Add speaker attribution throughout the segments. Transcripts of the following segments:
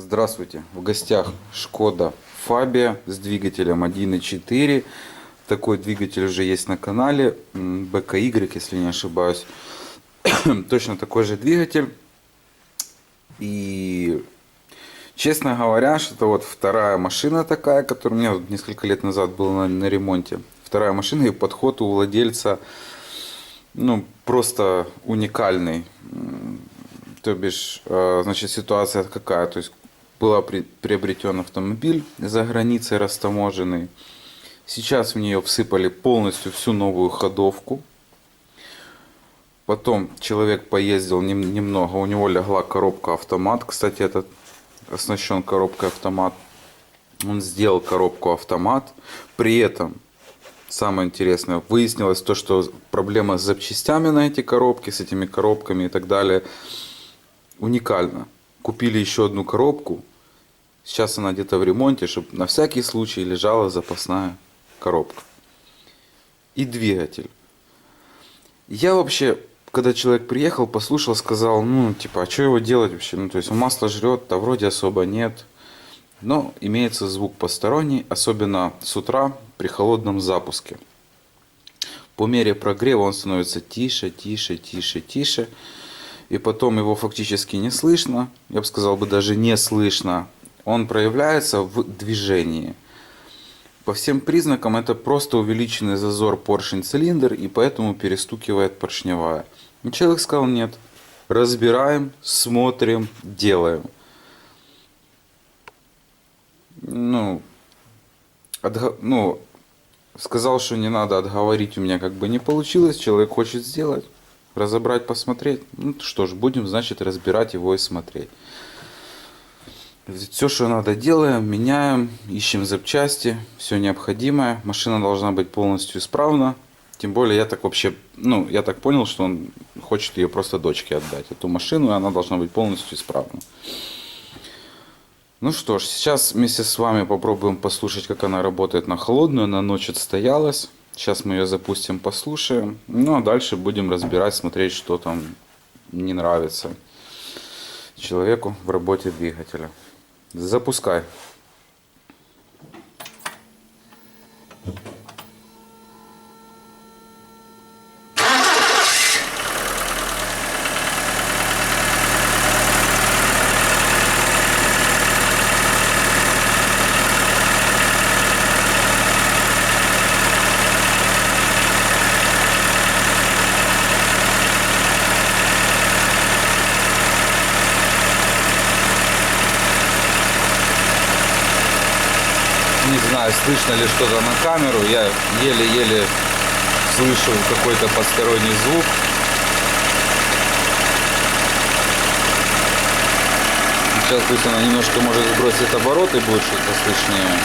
Speaker 1: Здравствуйте! В гостях Шкода Фабия с двигателем 1.4. Такой двигатель уже есть на канале. БКY, если не ошибаюсь. Точно такой же двигатель. И честно говоря, что это вот вторая машина такая, которая у меня несколько лет назад была на ремонте. Вторая машина, и подход у владельца просто уникальный. То бишь, значит, ситуация какая? То есть был приобретен автомобиль за границей растаможенный. Сейчас в нее всыпали полностью всю новую ходовку. Потом человек поездил немного, у него легла коробка автомат. Кстати, этот оснащен коробкой автомат. Он сделал коробку автомат. При этом, самое интересное, выяснилось то, что проблема с запчастями на эти коробки, с этими коробками и так далее, уникально. Купили еще одну коробку. Сейчас она где-то в ремонте, чтобы на всякий случай лежала запасная коробка. И двигатель. Я вообще, когда человек приехал, послушал, сказал, а что его делать вообще? То есть масло жрет, да вроде особо нет. Но имеется звук посторонний, особенно с утра при холодном запуске. По мере прогрева он становится тише, тише, тише, тише. И потом его фактически не слышно, я бы сказал, даже не слышно. Он проявляется в движении. По всем признакам это просто увеличенный зазор поршень-цилиндр, и поэтому перестукивает поршневая. И человек сказал, нет, разбираем, смотрим, делаем. Сказал, что не надо отговорить, у меня не получилось, человек хочет сделать. Разобрать, посмотреть. Что ж, будем, значит, разбирать его и смотреть. Все, что надо, делаем, меняем, ищем запчасти, все необходимое. Машина должна быть полностью исправна. Тем более, я так понял, что он хочет ее просто дочке отдать. Эту машину, и она должна быть полностью исправна. Ну что ж, сейчас вместе с вами попробуем послушать, как она работает на холодную. Она ночь отстоялась. Сейчас мы ее запустим, послушаем. А дальше будем разбирать, смотреть, что там не нравится человеку в работе двигателя. Запускай. Не знаю, слышно ли что-то на камеру. Я еле-еле слышу какой-то посторонний звук. Сейчас пусть она немножко может сбросить обороты, будет что-то слышнее.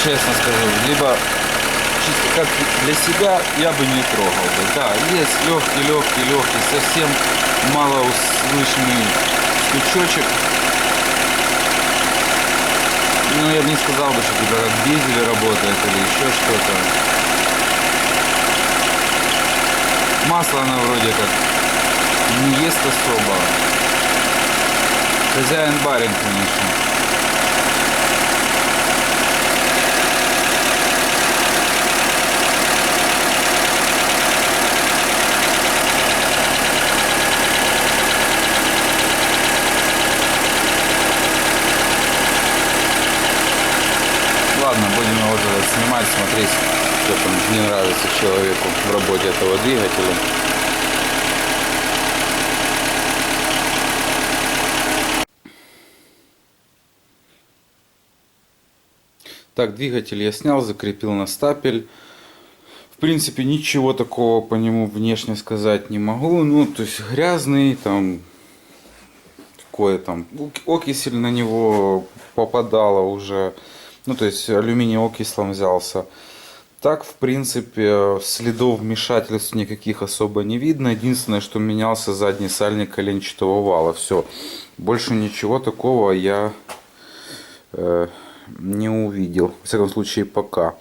Speaker 1: Честно скажу, либо чисто как для себя я бы не трогал бы. Да, есть легкий, совсем малослышный стучочек. Но я бы не сказал бы, что это как дизель работает или еще что-то. Масло она вроде как не ест особо. Хозяин барин, конечно. Ладно, будем его снимать, смотреть. что там не нравится человеку в работе этого двигателя. Так, двигатель я снял, закрепил на стапель. В принципе, ничего такого по нему внешне сказать не могу. Ну, то есть грязный, там, какое там, окисель на него попадала уже. Ну, то есть алюминий окислом взялся. Так, в принципе, следов вмешательств никаких особо не видно. Единственное, что менялся задний сальник коленчатого вала. Все. Больше ничего такого я не увидел. В всяком случае, пока.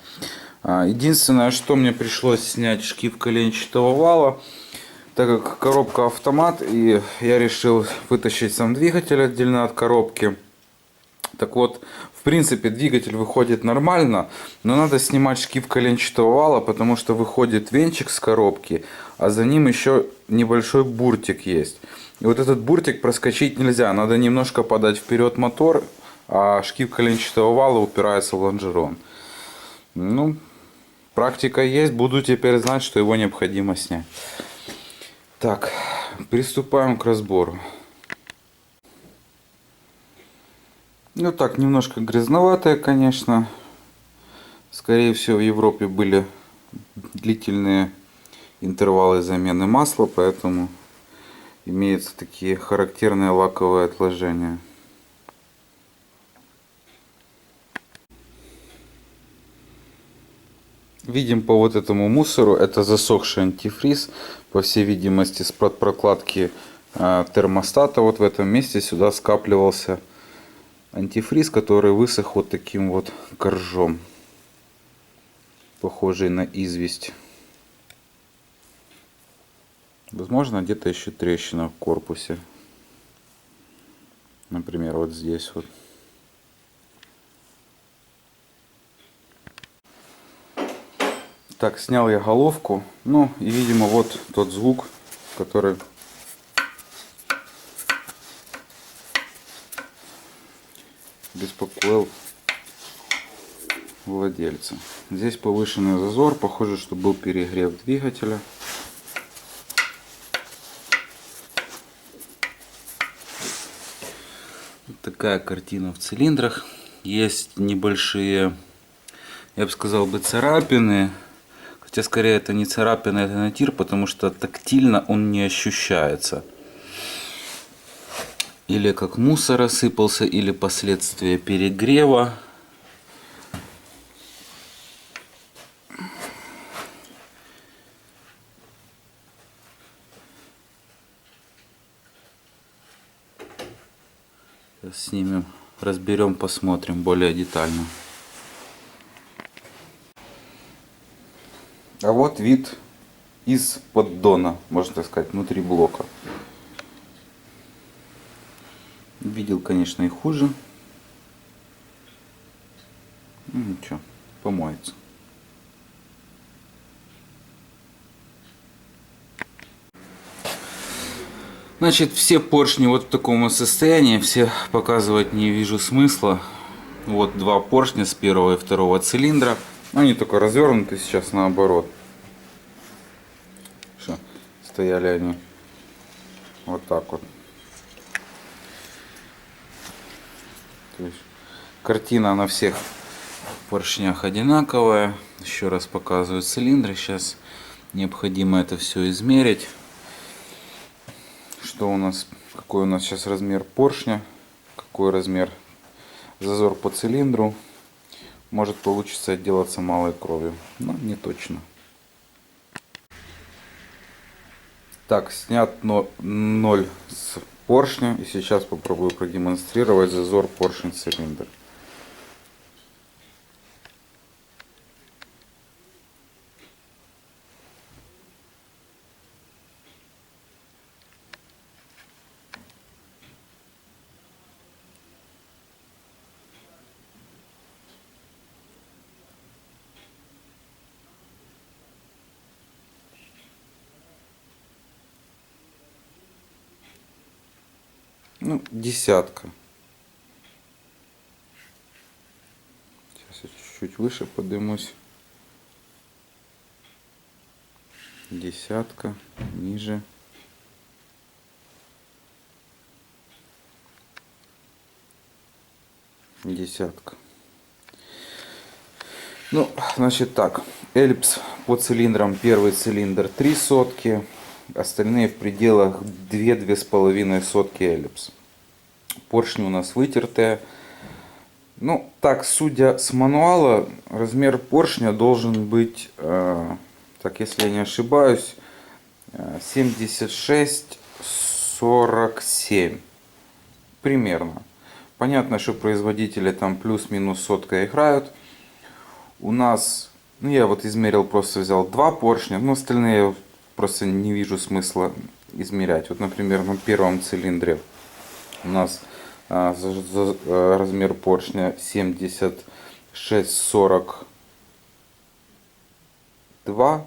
Speaker 1: Единственное, что мне пришлось снять шкив коленчатого вала, так как коробка автомат, и я решил вытащить сам двигатель отдельно от коробки. Так вот, в принципе, двигатель выходит нормально, но надо снимать шкив коленчатого вала, потому что выходит венчик с коробки, а за ним еще небольшой буртик есть. И вот этот буртик проскочить нельзя, надо немножко подать вперед мотор, а шкив коленчатого вала упирается в лонжерон. Ну, практика есть, буду теперь знать, что его необходимо снять. Так, приступаем к разбору. Ну так, немножко грязноватая, конечно. Скорее всего, в Европе были длительные интервалы замены масла, поэтому имеются такие характерные лаковые отложения. Видим по вот этому мусору, это засохший антифриз, по всей видимости, с прокладки термостата. Вот в этом месте сюда скапливался антифриз, который высох вот таким вот коржом, похожий на известь. Возможно, где-то еще трещина в корпусе. Например, вот здесь вот. Так, снял я головку. Ну, и, видимо, вот тот звук, который беспокоил владельца. Здесь повышенный зазор. Похоже, что был перегрев двигателя. Вот такая картина в цилиндрах. Есть небольшие, я бы сказал, царапины. Хотя скорее это не царапина, это натир, потому что тактильно он не ощущается. Или как мусор рассыпался, или последствия перегрева. Сейчас снимем, разберем, посмотрим более детально. А вот вид из поддона, можно так сказать, внутри блока. Видел, конечно, и хуже. Ну ничего, помоется. Значит, все поршни вот в таком состоянии, все показывать не вижу смысла. Вот два поршня с первого и второго цилиндра. Они только развернуты сейчас наоборот. Что, стояли они вот так вот. То есть картина на всех поршнях одинаковая. Еще раз показываю цилиндры. Сейчас необходимо это все измерить. Что у нас, какой у нас сейчас размер поршня, какой размер зазор по цилиндру. Может получится отделаться малой кровью, но не точно. Так, снят 0 с поршня, и сейчас попробую продемонстрировать зазор поршень-цилиндр. Ну, десятка. Сейчас я чуть-чуть выше поднимусь. Десятка, ниже. Десятка. Ну, значит так. Эллипс по цилиндрам. Первый цилиндр 3 сотки. Остальные в пределах 2-2,5 сотки эллипс. Поршни у нас вытертые. Ну, так, судя с мануала, размер поршня должен быть, так, если я не ошибаюсь, 76-47. Примерно. Понятно, что производители там плюс-минус сотка играют. У нас, ну я вот измерил, просто взял 2 поршня, но остальные я просто не вижу смысла измерять. Вот, например, на первом цилиндре у нас размер поршня 76-42,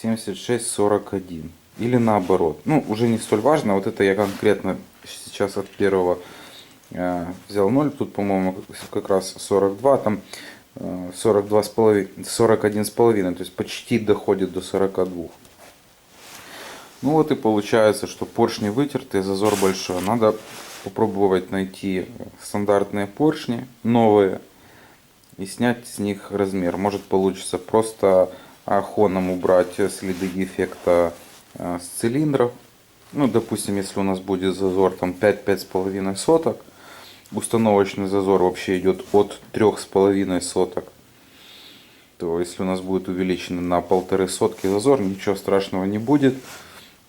Speaker 1: 76-41. Или наоборот. Ну, уже не столь важно. Вот это я конкретно сейчас от первого взял 0. Тут, по-моему, как раз 42. Там 42,5, 41,5. То есть почти доходит до 42. Ну вот и получается, что поршни вытертые, зазор большой. Надо попробовать найти стандартные поршни, новые, и снять с них размер. Может получится просто хоном убрать следы дефекта с цилиндров. Ну, допустим, если у нас будет зазор там 5-5,5 соток, установочный зазор вообще идет от 3,5 соток, то если у нас будет увеличен на 1,5 сотки зазор, ничего страшного не будет.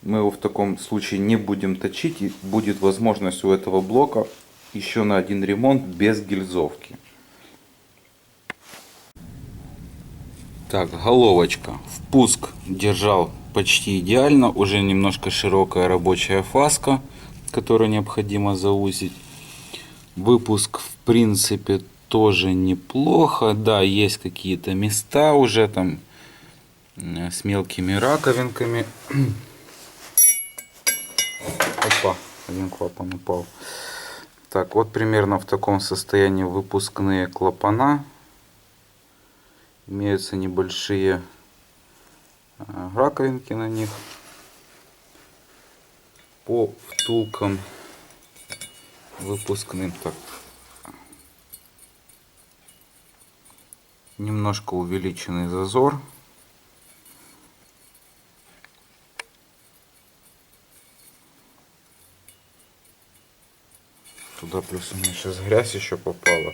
Speaker 1: Мы его в таком случае не будем точить, и будет возможность у этого блока еще на один ремонт без гильзовки. Так, головочка. Впуск держал почти идеально, уже немножко широкая рабочая фаска, которую необходимо заузить. Выпуск в принципе тоже неплохо, да, есть какие-то места уже там с мелкими раковинками. Опа, один клапан упал. Так, вот примерно в таком состоянии выпускные клапана. Имеются небольшие раковинки на них. По втулкам выпускным, так, немножко увеличенный зазор. Туда плюс у меня сейчас грязь еще попала.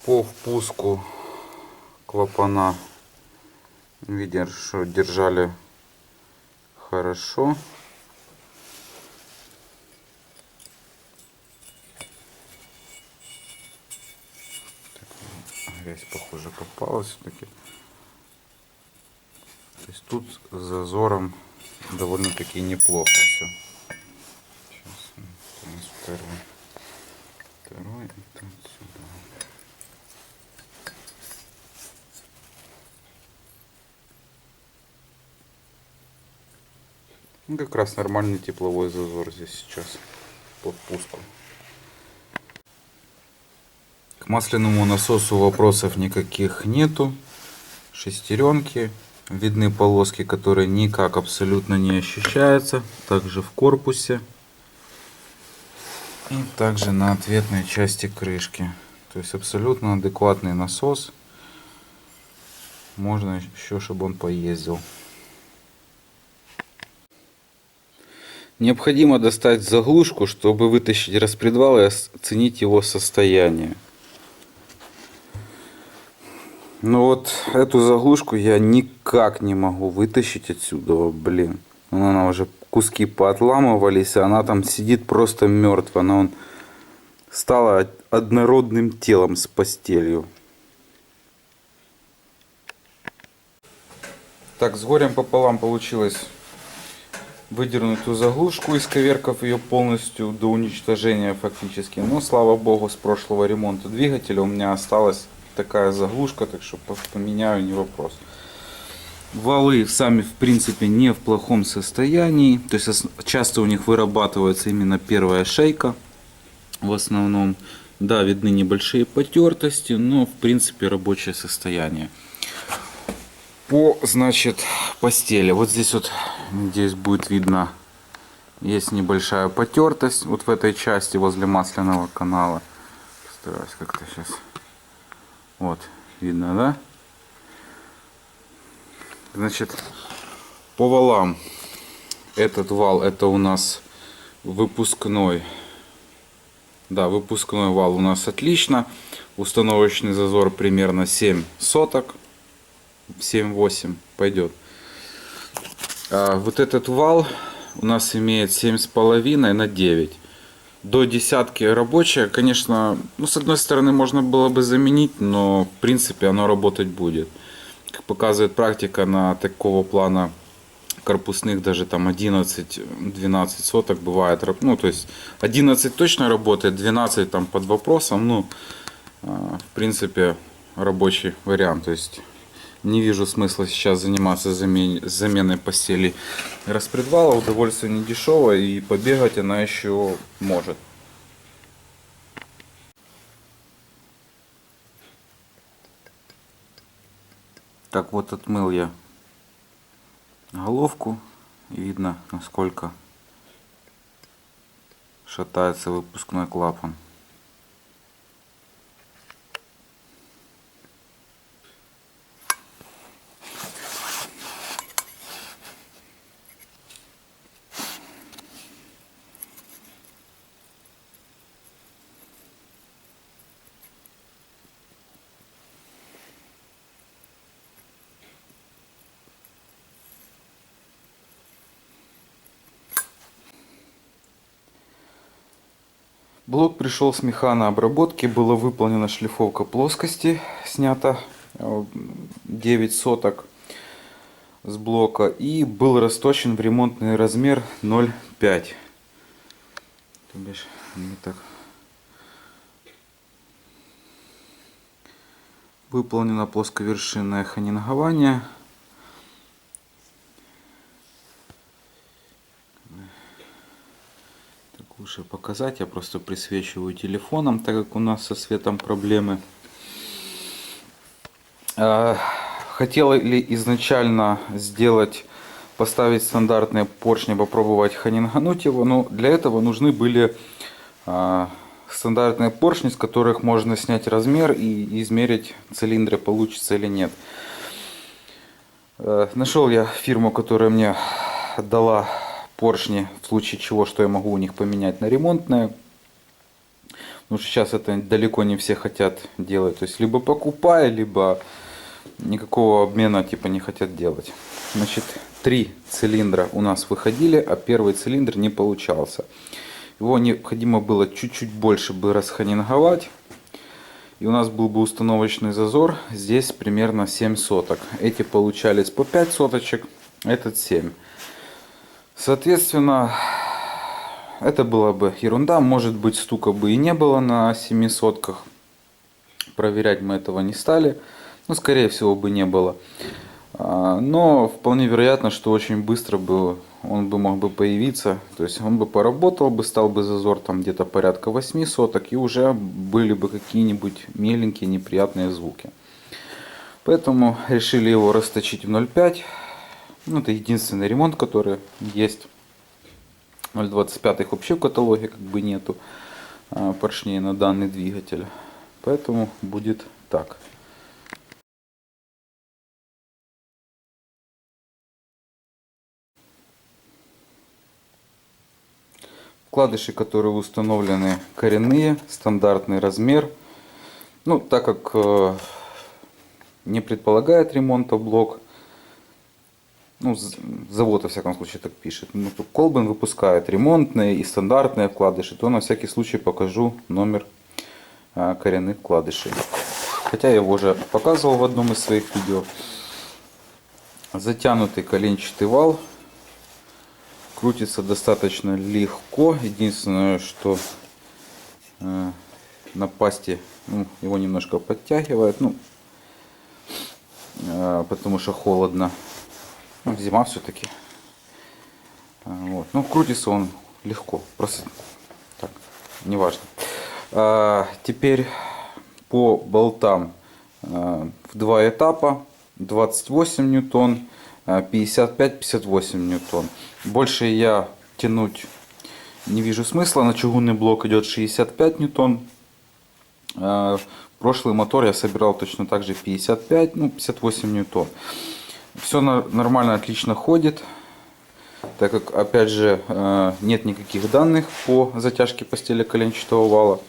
Speaker 1: По впуску клапана, видят, что держали хорошо. Так, грязь, похоже, попалась все-таки. То есть тут с зазором довольно-таки неплохо все. Сейчас у нас второй это сюда. Ну, как раз нормальный тепловой зазор здесь сейчас по впуску. К масляному насосу вопросов никаких нету. Шестеренки. Видны полоски, которые никак абсолютно не ощущаются. Также в корпусе. И также на ответной части крышки. То есть абсолютно адекватный насос. Можно еще, чтобы он поездил. Необходимо достать заглушку, чтобы вытащить распредвал и оценить его состояние. Но вот эту заглушку я никак не могу вытащить отсюда, блин. Она уже куски поотламывались, а она там сидит просто мертвая. Она стала однородным телом с постелью. Так, с горем пополам получилось выдернуть эту заглушку, исковеркав ее полностью до уничтожения фактически. Но, слава богу, с прошлого ремонта двигателя у меня осталась такая заглушка, так что поменяю, не вопрос. Валы сами в принципе не в плохом состоянии, то есть часто у них вырабатывается именно первая шейка в основном. Да, видны небольшие потертости, но в принципе рабочее состояние. По, значит, постели. Вот здесь вот, надеюсь, будет видно, есть небольшая потертость вот в этой части возле масляного канала. Стараюсь как-то сейчас. Вот, видно, да? Значит, по валам. Этот вал, это у нас выпускной. Да, выпускной вал у нас отлично. Установочный зазор примерно 7 соток. 7-8 пойдет. А вот этот вал у нас имеет 7,5 на 9. До десятки рабочая. Конечно, ну, с одной стороны можно было бы заменить, но в принципе оно работать будет. Как показывает практика, на такого плана корпусных даже там 11-12 соток бывает. Ну, то есть 11 точно работает, 12 там под вопросом. Ну, в принципе, рабочий вариант. То есть не вижу смысла сейчас заниматься заменой постели распредвала. Удовольствие не дешевое, и побегать она еще может. Так, вот отмыл я головку. И видно, насколько шатается выпускной клапан. Блок пришел с механообработки, была выполнена шлифовка плоскости, снято 9 соток с блока и был расточен в ремонтный размер 0,5. То бишь, не так. Выполнено плосковершинное хонингование. Лучше показать, я просто присвечиваю телефоном, так как у нас со светом проблемы. Хотели изначально поставить стандартные поршни, попробовать хонингануть его, но для этого нужны были стандартные поршни, с которых можно снять размер и измерить, цилиндры получится или нет. Нашел я фирму, которая мне дала поршни, в случае чего, что я могу у них поменять на ремонтные. Потому что сейчас это далеко не все хотят делать. То есть либо покупая, либо никакого обмена типа не хотят делать. Значит, 3 цилиндра у нас выходили, а первый цилиндр не получался. Его необходимо было чуть-чуть больше бы расхонинговать. И у нас был бы установочный зазор здесь примерно 7 соток. Эти получались по 5 соточек, этот 7. Соответственно, это была бы ерунда. Может быть, стука бы и не было на 7 сотках. Проверять мы этого не стали. Ну, скорее всего, бы не было. Но вполне вероятно, что очень быстро бы он бы мог бы появиться. То есть он бы поработал бы, стал бы зазор там где-то порядка 8 соток. И уже были бы какие-нибудь меленькие неприятные звуки. Поэтому решили его расточить в 0,5. Ну, это единственный ремонт, который есть. 0,25 вообще в каталоге как бы нету поршней на данный двигатель. Поэтому будет так. Вкладыши, которые установлены, коренные, стандартный размер. Ну, так как не предполагает ремонта блок, ну, завод, во всяком случае, так пишет. Ну, Колбин выпускает ремонтные и стандартные вкладыши, то на всякий случай покажу номер коренных вкладышей. Хотя я его уже показывал в одном из своих видео. Затянутый коленчатый вал. Крутится достаточно легко. Единственное, что на пасте его немножко подтягивает. Ну, потому что холодно. Ну, зима все-таки. Вот. Ну, крутится он легко. Просто так, неважно. Теперь по болтам в 2 этапа. 28 ньютон, 55-58 ньютон. Больше я тянуть не вижу смысла. На чугунный блок идет 65 ньютон. Прошлый мотор я собирал точно так же 55, ну 58 ньютон. Все нормально, отлично ходит. Так как, опять же, нет никаких данных по затяжке постели коленчатого вала.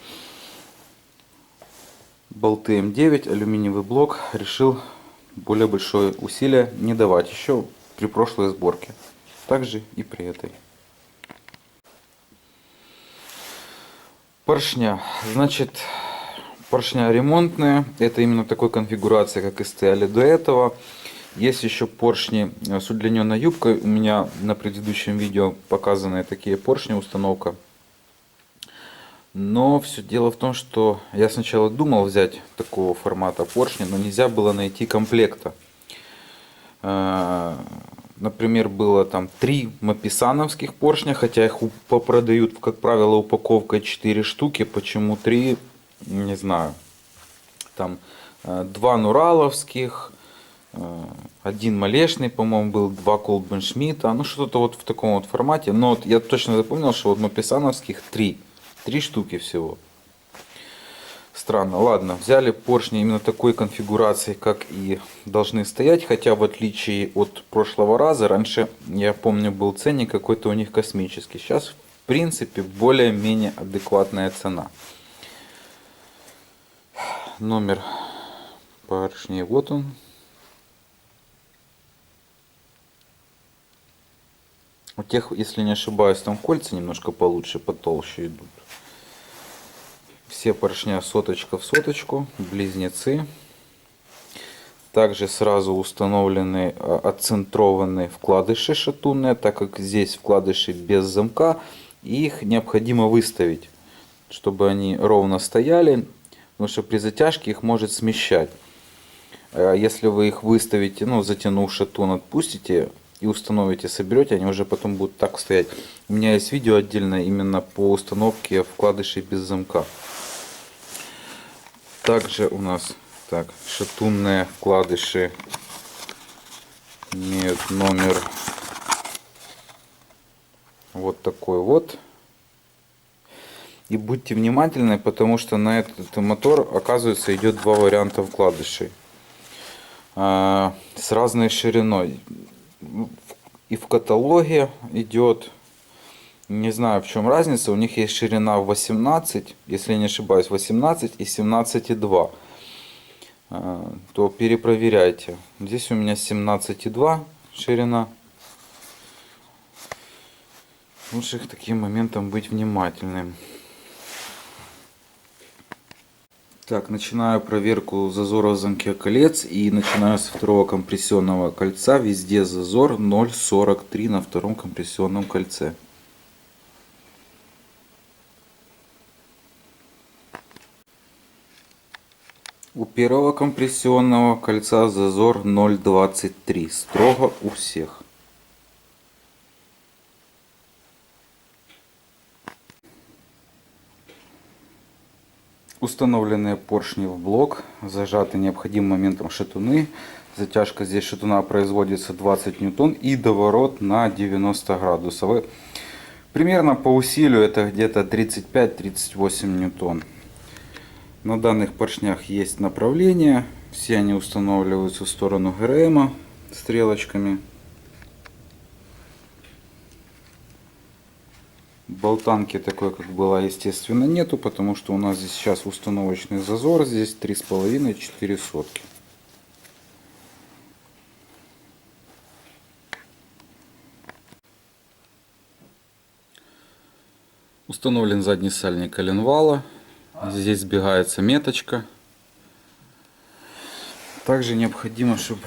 Speaker 1: Болты М9, алюминиевый блок. Решил более большое усилие не давать еще при прошлой сборке. Также и при этой. Поршня. Значит, поршня ремонтные. Это именно такой конфигурации, как и стояли до этого. Есть еще поршни с удлиненной юбкой. У меня на предыдущем видео показаны такие поршни, установка. Но все дело в том, что я сначала думал взять такого формата поршни, но нельзя было найти комплекта. Например, было там 3 маписановских поршня, хотя их продают, как правило, упаковкой 4 штуки. Почему 3? Не знаю. Там 2 нураловских, 1 малешный, по-моему, был, 2 колбеншмитта. Ну, что-то вот в таком вот формате. Но вот я точно запомнил, что вот маписановских 3 штуки всего. Странно. Ладно, взяли поршни именно такой конфигурации, как и должны стоять. Хотя в отличие от прошлого раза, раньше, я помню, был ценник какой-то у них космический. Сейчас, в принципе, более-менее адекватная цена. Номер поршней, вот он. У тех, если не ошибаюсь, там кольца немножко получше, потолще идут. Все поршня соточка в соточку, близнецы. Также сразу установлены отцентрованные вкладыши шатунные, так как здесь вкладыши без замка. И их необходимо выставить, чтобы они ровно стояли, потому что при затяжке их может смещать. Если вы их выставите, ну, затянув шатун, отпустите и установите, соберете, они уже потом будут так стоять. У меня есть видео отдельно именно по установке вкладышей без замка. Также у нас так, шатунные вкладыши имеют номер вот такой вот. И будьте внимательны, потому что на этот мотор, оказывается, идет 2 варианта вкладышей с разной шириной. И в каталоге идет, не знаю в чем разница, у них есть ширина 18, если я не ошибаюсь, 18 и 17,2. То перепроверяйте. Здесь у меня 17,2 ширина. Лучше к таким моментам быть внимательным. Так, начинаю проверку зазора в замке колец и начинаю с второго компрессионного кольца. Везде зазор 0,43 на втором компрессионном кольце. У первого компрессионного кольца зазор 0,23, строго у всех. Установленные поршни в блок, зажаты необходимым моментом шатуны. Затяжка здесь шатуна производится 20 ньютон и доворот на 90 градусов. Примерно по усилию это где-то 35-38 ньютон. На данных поршнях есть направление. Все они устанавливаются в сторону ГРМ стрелочками. Болтанки такой, как была, естественно, нету, потому что у нас здесь сейчас установочный зазор. Здесь 3,5-4 сотки. Установлен задний сальник коленвала. Здесь сбегается меточка. Также необходимо, чтобы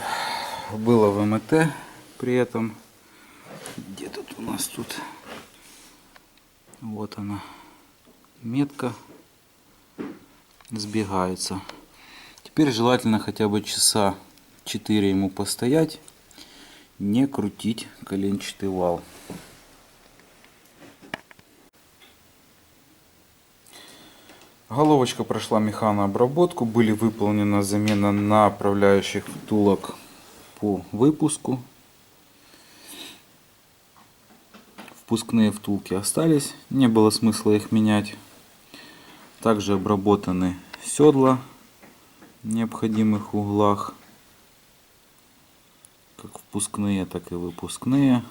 Speaker 1: было ВМТ при этом. Где тут у нас тут? Вот она, метка сбегается. Теперь желательно хотя бы часа 4 ему постоять, не крутить коленчатый вал. Головочка прошла механообработку, были выполнена замена направляющих втулок по выпуску. Впускные втулки остались, не было смысла их менять. Также обработаны седла в необходимых углах, как впускные, так и выпускные.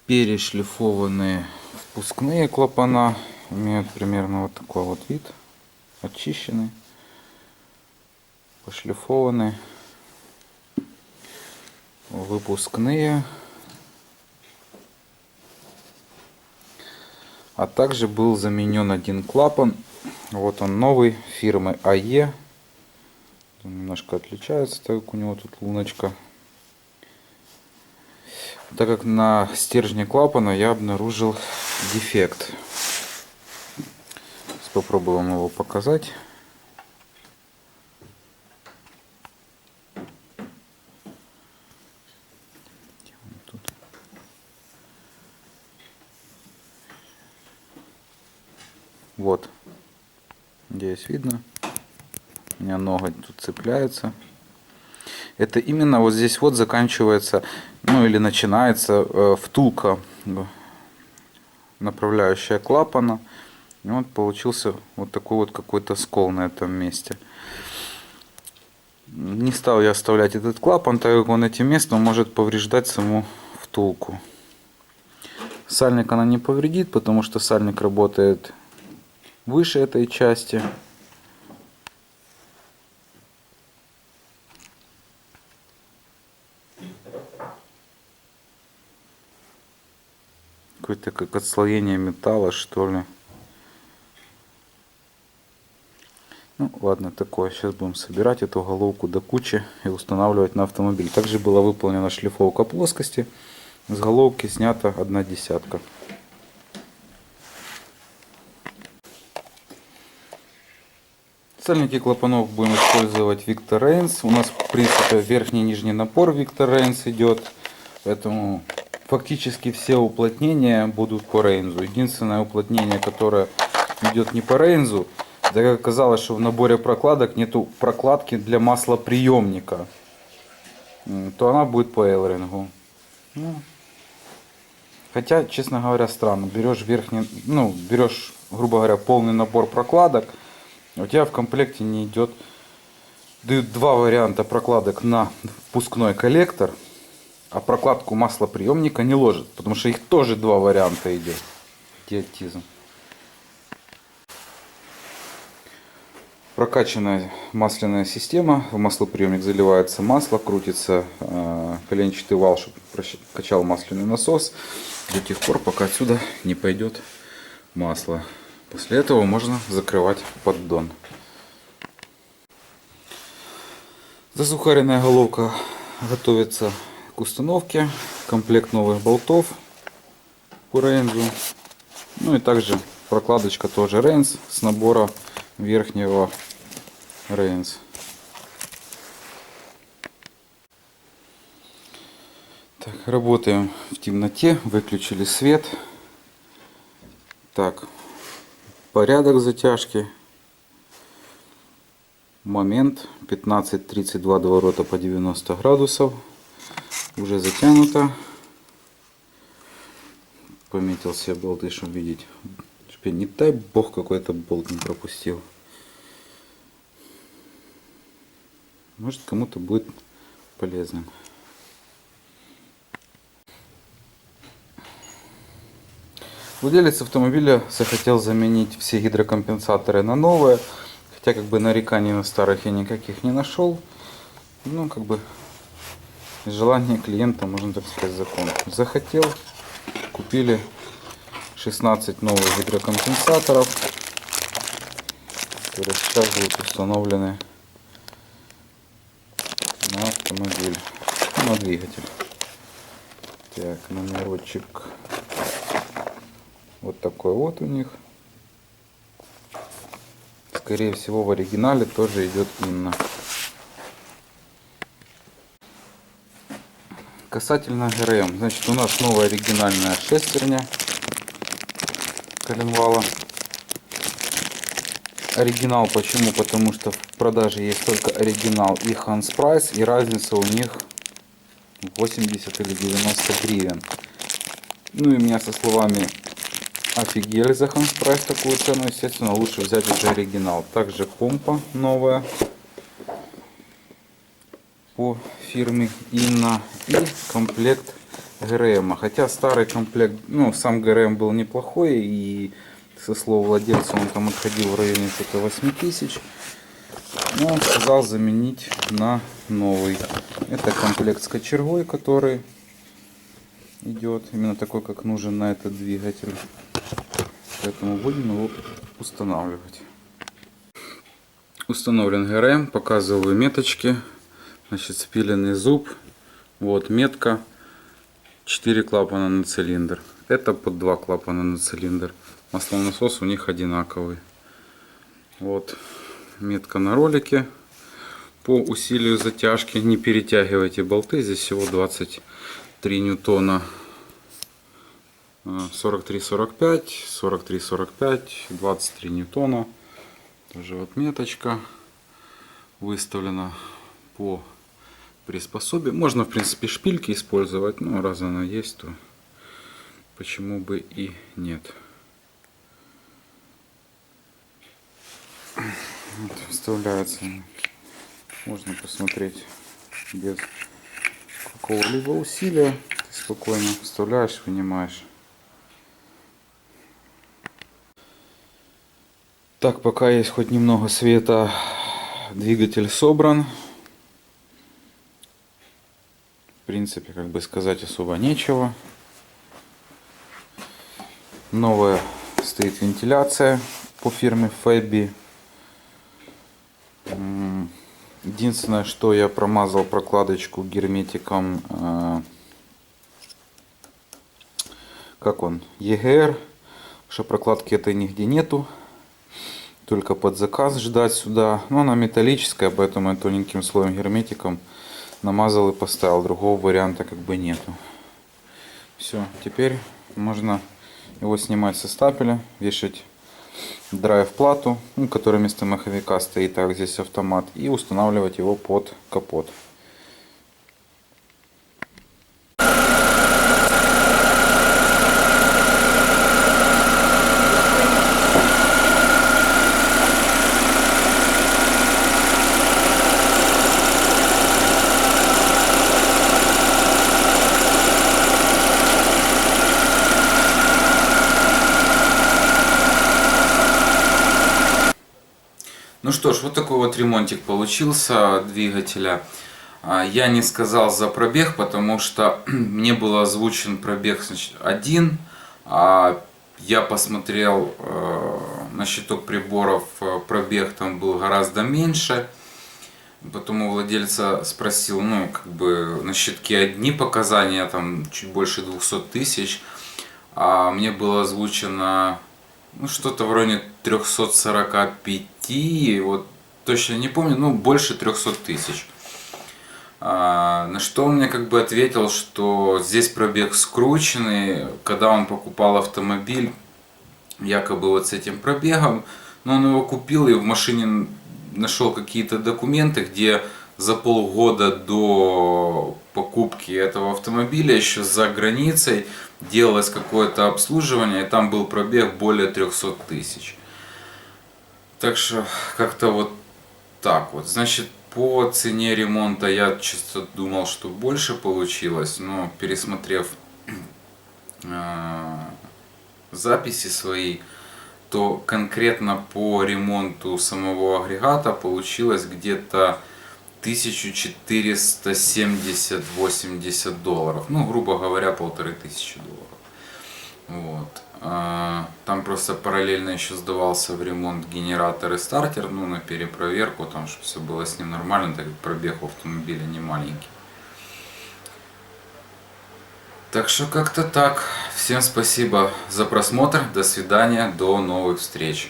Speaker 1: Перешлифованные впускные клапана имеют примерно вот такой вот вид, очищенный, пошлифованный. Выпускные, а также был заменен один клапан. Вот он новый, фирмы АЕ. Немножко отличается, так как у него тут луночка. Так как на стержне клапана я обнаружил дефект. Сейчас попробую вам его показать. Вот, здесь видно, у меня ноготь тут цепляется. Это именно вот здесь вот заканчивается, ну или начинается втулка, направляющая клапана. И вот получился вот такой вот какой-то скол на этом месте. Не стал я оставлять этот клапан, так как он этим местом может повреждать саму втулку. Сальник она не повредит, потому что сальник работает выше этой части. Какое-то как отслоение металла, что ли. Ну ладно, такое. Сейчас будем собирать эту головку до кучи и устанавливать на автомобиль. Также была выполнена шлифовка плоскости. С головки снята 1/10. Сальники клапанов будем использовать Victor Reigns. У нас в принципе верхний и нижний напор Victor Reigns идет. Поэтому фактически все уплотнения будут по Рейнзу. Единственное уплотнение, которое идет не по Рейнзу, так как оказалось, что в наборе прокладок нету прокладки для маслоприемника, то она будет по Элрингу. Ну, хотя, честно говоря, странно. Берешь верхний, ну, берешь, грубо говоря, полный набор прокладок, у тебя в комплекте не идет. Дают два варианта прокладок на впускной коллектор, а прокладку маслоприемника не ложат, потому что их тоже два варианта идет. Идиотизм. Прокачанная масляная система. В маслоприемник заливается масло, крутится коленчатый вал, чтобы качал масляный насос до тех пор, пока отсюда не пойдет масло. После этого можно закрывать поддон. Засухаренная головка готовится к установке. Комплект новых болтов по Рейнзу. Ну и также прокладочка тоже Рейнс с набора верхнего Рейнс. Так, работаем в темноте, выключили свет. Так, порядок затяжки. Момент 15:32 доворота по 90 градусов. Уже затянуто. Пометил все болты, чтобы видеть. Не дай бог какой-то болт не пропустил. Может, кому-то будет полезным. Владелец автомобиля захотел заменить все гидрокомпенсаторы на новые. Хотя как бы нареканий на старых я никаких не нашел. Ну как бы желание клиента, можно так сказать, закон. Захотел, купили 16 новых гидрокомпенсаторов, которые сейчас будут установлены на автомобиль, на двигатель. Так, номерочек вот такой вот у них. Скорее всего в оригинале тоже идет Инна. Касательно ГРМ. Значит, у нас новая оригинальная шестерня коленвала. Оригинал почему? Потому что в продаже есть только оригинал и Hans Price, и разница у них 80 или 90 гривен. Ну и меня со словами офигели за Hans Price такую цену, естественно, лучше взять уже оригинал. Также помпа новая по фирме Inna и комплект ГРМ. Хотя старый комплект, ну сам ГРМ был неплохой, и со слов владельца он там отходил в районе 8000. Но он сказал заменить на новый. Это комплект с кочергой, который идет именно такой, как нужен на этот двигатель. Поэтому будем его устанавливать. Установлен ГРМ, показываю меточки. Значит, спиленный зуб. Вот метка. 4 клапана на цилиндр. Это под 2 клапана на цилиндр. Маслонасос у них одинаковый. Вот метка на ролике. По усилию затяжки не перетягивайте болты. Здесь всего 23 ньютона. 43-45, 43-45, 23 ньютона. Тоже вот меточка выставлена по приспособе. Можно в принципе шпильки использовать, но раз она есть, то почему бы и нет. Вот, вставляется, можно посмотреть без какого-либо усилия. Ты спокойно вставляешь, вынимаешь. Так, пока есть хоть немного света, двигатель собран. В принципе, как бы сказать особо нечего. Новая стоит вентиляция по фирме Febby. Единственное, что я промазал прокладочку герметиком, как он, EGR, что прокладки этой нигде нету, только под заказ ждать сюда. Но она металлическая, поэтому я тоненьким слоем герметиком намазал и поставил, другого варианта как бы нету. Все, теперь можно его снимать со стапеля, вешать драйв плату, которая вместо маховика стоит, так здесь автомат, и устанавливать его под капот. Ну что ж, вот такой вот ремонтик получился двигателя. Я не сказал за пробег, потому что мне был озвучен пробег, значит, 1. Я посмотрел на щиток приборов, пробег там был гораздо меньше. Потом у владельца спросил, ну, как бы на щитке одни показания, там чуть больше 200 тысяч. А мне было озвучено, ну, что-то в районе 345, вот точно не помню, ну, больше 300 тысяч. На что он мне как бы ответил, что здесь пробег скрученный, когда он покупал автомобиль, якобы вот с этим пробегом, но он его купил и в машине нашел какие-то документы, где за полгода до покупки этого автомобиля еще за границей делалось какое-то обслуживание, и там был пробег более 300 тысяч. Так что как-то вот так вот. Значит, по цене ремонта я чисто думал, что больше получилось, но пересмотрев записи свои, то конкретно по ремонту самого агрегата получилось где-то 1470-80 долларов. Ну, грубо говоря, 1500 долларов. Вот. Там просто параллельно еще сдавался в ремонт генератор и стартер, ну, на перепроверку, там, чтобы все было с ним нормально, так как пробег у автомобиля не маленький. Так что как-то так. Всем спасибо за просмотр. До свидания. До новых встреч.